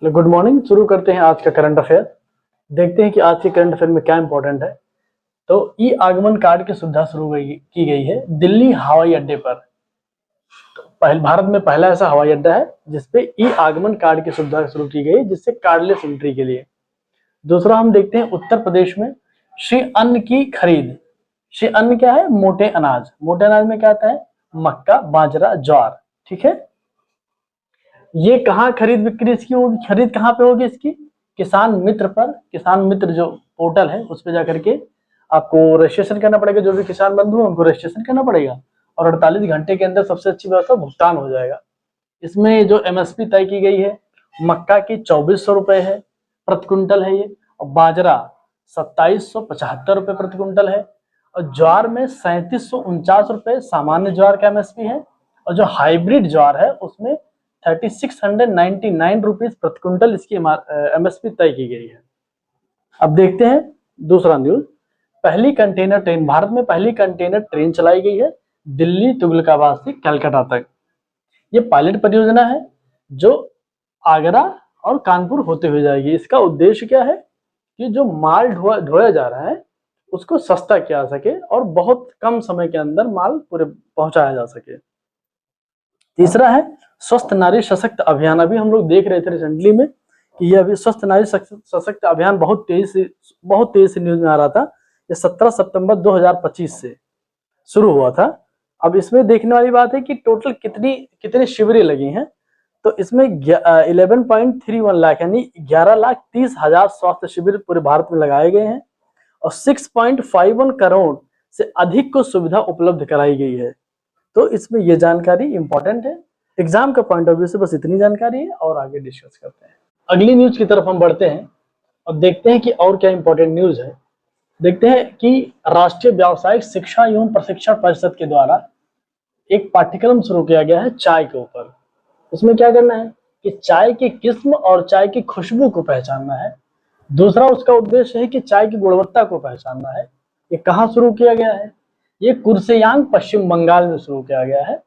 Good morning. शुरू करते हैं आज का करंट अफेयर। देखते हैं कि आज के करंट अफेयर में क्या इंपॉर्टेंट है। तो ई आगमन कार्ड की सुविधा की गई है दिल्ली हवाई अड्डे पर। भारत में पहला ऐसा हवाई अड्डा है जिसपे ई आगमन कार्ड की सुविधा शुरू की गई, जिससे कार्डलेस एंट्री के लिए। दूसरा हम देखते हैं उत्तर प्रदेश में श्री अन्न की खरीद। श्री अन्न क्या है? मोटे अनाज। मोटे अनाज में क्या आता है? मक्का, बाजरा, ज्वार। ठीक है। ये कहाँ खरीद बिक्री इसकी होगी? खरीद कहाँ पे होगी इसकी? किसान मित्र पर। किसान मित्र जो पोर्टल है उस पे जाकर के आपको रजिस्ट्रेशन करना पड़ेगा। जो भी किसान बंधु है उनको रजिस्ट्रेशन करना पड़ेगा और 48 घंटे के अंदर सबसे अच्छी व्यवस्था भुगतान हो जाएगा। इसमें जो एमएसपी तय की गई है, मक्का की 2400 रुपए है प्रति क्विंटल है ये, और बाजरा 2775 रुपए प्रति क्विंटल है, और ज्वार में 3749 रुपए सामान्य ज्वार का एमएसपी है, और जो हाइब्रिड ज्वार है उसमें 3699 रुपीज प्रति क्विंटल इसकी एमएसपी तय की गई है। अब देखते हैं दूसरा न्यूज। पहली कंटेनर ट्रेन, भारत में पहली कंटेनर ट्रेन चलाई गई है दिल्ली तुगलकाबाद से कलकत्ता तक। ये पायलट परियोजना है जो आगरा और कानपुर होते हुए जाएगी। इसका उद्देश्य क्या है कि जो माल ढोया जा रहा है उसको सस्ता किया जा सके और बहुत कम समय के अंदर माल पूरे पहुंचाया जा सके। तीसरा है स्वस्थ नारी सशक्त अभियान। अभी हम लोग देख रहे थे रिसेंटली में कि ये अभी स्वस्थ नारी सशक्त अभियान बहुत तेज से न्यूज में आ रहा था। ये 17 सितंबर 2025 से शुरू हुआ था। अब इसमें देखने वाली बात है कि टोटल कितनी शिविरें लगी हैं। तो इसमें 11.31 लाख यानी 11,30,000 स्वास्थ्य शिविर पूरे भारत में लगाए गए हैं और 6.51 करोड़ से अधिक को सुविधा उपलब्ध कराई गई है। तो इसमें ये जानकारी इंपॉर्टेंट है। एग्जाम का पॉइंट ऑफ व्यू से बस इतनी जानकारी है और आगे डिस्कस करते हैं। अगली न्यूज की तरफ हम बढ़ते हैं और देखते हैं कि और क्या इंपॉर्टेंट न्यूज है। देखते हैं कि राष्ट्रीय व्यावसायिक शिक्षा एवं प्रशिक्षण परिषद के द्वारा एक पाठ्यक्रम शुरू किया गया है चाय के ऊपर। उसमें क्या करना है कि चाय की किस्म और चाय की खुशबू को पहचानना है। दूसरा उसका उद्देश्य है कि चाय की गुणवत्ता को पहचानना है। ये कहाँ शुरू किया गया है? ये कुर्सेयांग पश्चिम बंगाल में शुरू किया गया है।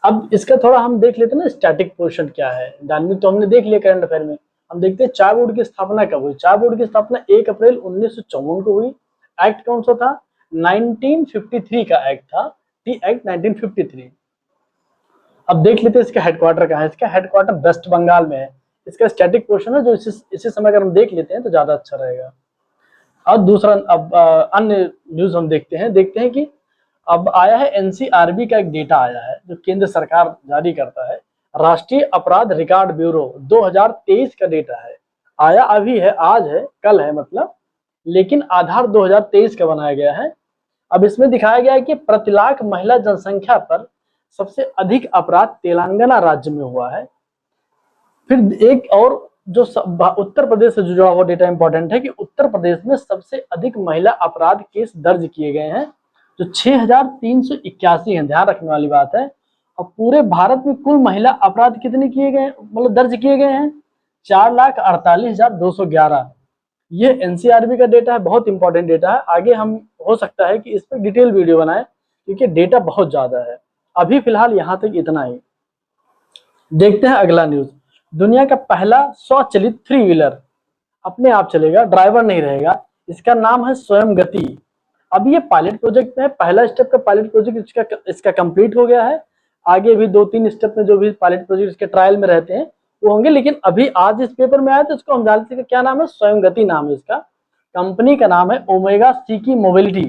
अब इसका थोड़ा हम देख लेते हैं ना, स्टैटिक पोर्शन क्या है। डायनामिक तो हमने देख लिया करंट अफेयर में। हम देखते हैं चाय बोर्ड की स्थापना कब हुई। चाय बोर्ड की स्थापना 1 अप्रैल 1954 को हुई। एक्ट कौन सा था? 1953 का एक्ट था, टी एक्ट 1953। अब देख लेते हैं इसका हेडक्वार्टर कहाँ है। इसका हेडक्वार्टर वेस्ट बंगाल में है। इसका स्टैटिक पोर्शन है जो इसी समय अगर हम देख लेते हैं तो ज्यादा अच्छा रहेगा। और दूसरा अब अन्य न्यूज हम देखते हैं कि अब आया है एनसीआरबी का एक डेटा आया है जो केंद्र सरकार जारी करता है। राष्ट्रीय अपराध रिकॉर्ड ब्यूरो 2023 का डेटा है। आया अभी है, आज है, कल है मतलब, लेकिन आधार 2023 का बनाया गया है। अब इसमें दिखाया गया है कि प्रति लाख महिला जनसंख्या पर सबसे अधिक अपराध तेलंगाना राज्य में हुआ है। फिर एक और जो उत्तर प्रदेश से जुड़ा हुआ डेटा इंपॉर्टेंट है कि उत्तर प्रदेश में सबसे अधिक महिला अपराध केस दर्ज किए गए हैं जो 6,381 हैं। ध्यान रखने वाली बात है। और पूरे भारत में कुल महिला अपराध कितने किए गए, मतलब दर्ज किए गए हैं? 4,48,211। ये एनसीआरबी का डेटा है, बहुत इंपॉर्टेंट डेटा है। आगे हम हो सकता है कि इस पर डिटेल वीडियो बनाए क्योंकि डेटा बहुत ज्यादा है। अभी फिलहाल यहाँ तक इतना ही। देखते हैं अगला न्यूज। दुनिया का पहला स्वचालित 3 व्हीलर अपने आप चलेगा, ड्राइवर नहीं रहेगा। इसका नाम है स्वयं गति। अब ये पायलट प्रोजेक्ट में है। पहला स्टेप का पायलट प्रोजेक्ट इसका कंप्लीट हो गया है। आगे भी 2-3 स्टेप में जो भी पायलट प्रोजेक्ट इसके ट्रायल में रहते हैं वो होंगे, लेकिन अभी आज इस पेपर में आया तो इसको हम जानते हैं क्या नाम है, स्वयं गति नाम है इसका। कंपनी का नाम है ओमेगा सीकी मोबिलिटी।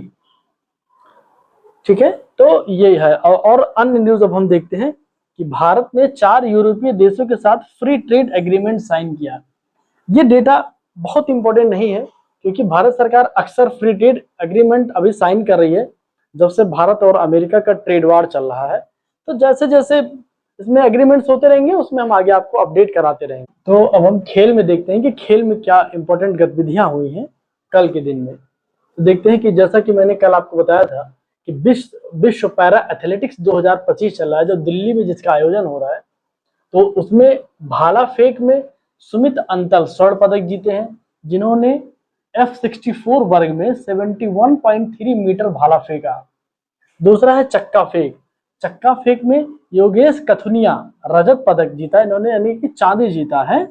ठीक है, तो ये है। और अन्य न्यूज अब हम देखते हैं कि भारत ने 4 यूरोपीय देशों के साथ फ्री ट्रेड एग्रीमेंट साइन किया। ये डेटा बहुत इंपॉर्टेंट नहीं है क्योंकि भारत सरकार अक्सर फ्री ट्रेड एग्रीमेंट अभी साइन कर रही है जब से भारत और अमेरिका का ट्रेड वार चल रहा है। तो जैसे जैसे इसमें एग्रीमेंट्स होते रहेंगे उसमें हम आगे आपको अपडेट कराते रहेंगे। तो अब हम खेल में देखते हैं कि खेल में क्या इंपॉर्टेंट गतिविधियां हुई हैं कल के दिन में। तो देखते हैं कि जैसा कि मैंने कल आपको बताया था कि विश्व पैरा एथलेटिक्स 2025 चल रहा है जो दिल्ली में जिसका आयोजन हो रहा है। तो उसमें भाला फेंक में सुमित अंतल स्वर्ण पदक जीते हैं जिन्होंने F64 वर्ग में 71.3 मीटर भाला फेंका। दूसरा है चक्का फेंक। चक्का फेंक में योगेश कथुनिया रजत पदक जीता, इन्होंने यानी कि चांदी जीता है।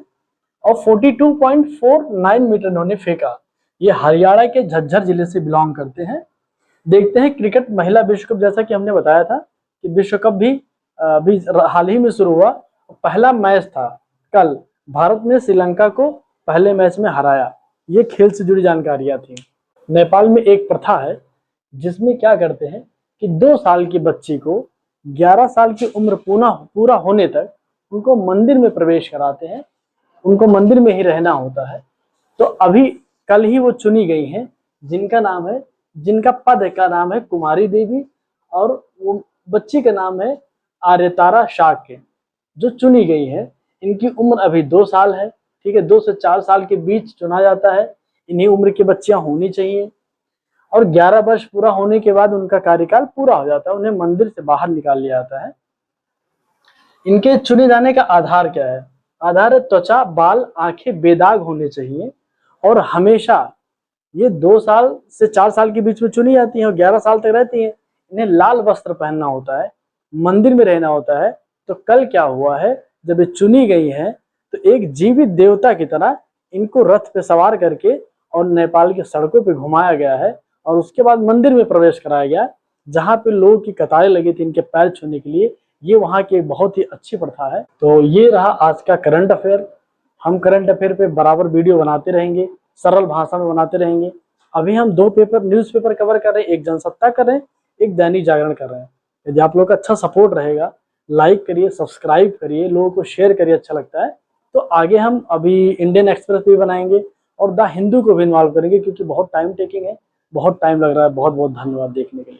और 42.49 मीटर इन्होंने फेंका। ये हरियाणा के झज्जर जिले से बिलोंग करते हैं। देखते हैं क्रिकेट महिला विश्व कप, जैसा कि हमने बताया था कि विश्व कप भी अभी हाल ही में शुरू हुआ। पहला मैच था कल, भारत ने श्रीलंका को पहले मैच में हराया। ये खेल से जुड़ी जानकारियां थी। नेपाल में एक प्रथा है जिसमें क्या करते हैं कि 2 साल की बच्ची को 11 साल की उम्र पूरा होने तक उनको मंदिर में प्रवेश कराते हैं, उनको मंदिर में ही रहना होता है। तो अभी कल ही वो चुनी गई हैं, जिनका पद का नाम है कुमारी देवी, और वो बच्ची का नाम है आर्यतारा शाक्य, जो चुनी गई है। इनकी उम्र अभी 2 साल है, ठीक है, 2 से 4 साल के बीच चुना जाता है। इन्हीं उम्र की बच्चियां होनी चाहिए, और 11 वर्ष पूरा होने के बाद उनका कार्यकाल पूरा हो जाता है, उन्हें मंदिर से बाहर निकाल लिया जाता है। इनके चुने जाने का आधार क्या है? आधार है त्वचा, बाल, आंखें बेदाग होने चाहिए, और हमेशा ये 2 साल से 4 साल के बीच में चुनी जाती हैं और 11 साल तक रहती हैं। इन्हें लाल वस्त्र पहनना होता है, मंदिर में रहना होता है। तो कल क्या हुआ है, जब ये चुनी गई हैं तो एक जीवित देवता की तरह इनको रथ पे सवार करके और नेपाल की सड़कों पे घुमाया गया है, और उसके बाद मंदिर में प्रवेश कराया गया, जहाँ पे लोगों की कतारें लगी थी इनके पैर छूने के लिए। ये वहाँ की एक बहुत ही अच्छी प्रथा है। तो ये रहा आज का करंट अफेयर। हम करंट अफेयर पे बराबर वीडियो बनाते रहेंगे, सरल भाषा में बनाते रहेंगे। अभी हम 2 पेपर न्यूज़पेपर कवर कर रहे हैं, एक जनसत्ता कर रहे हैं, एक दैनिक जागरण कर रहे हैं। यदि आप लोग का अच्छा सपोर्ट रहेगा, लाइक करिए, सब्सक्राइब करिए, लोगों को शेयर करिए, अच्छा लगता है तो आगे हम अभी इंडियन एक्सप्रेस भी बनाएंगे और द हिंदू को भी इन्वॉल्व करेंगे, क्योंकि बहुत टाइम टेकिंग है, बहुत टाइम लग रहा है। बहुत बहुत धन्यवाद देखने के लिए।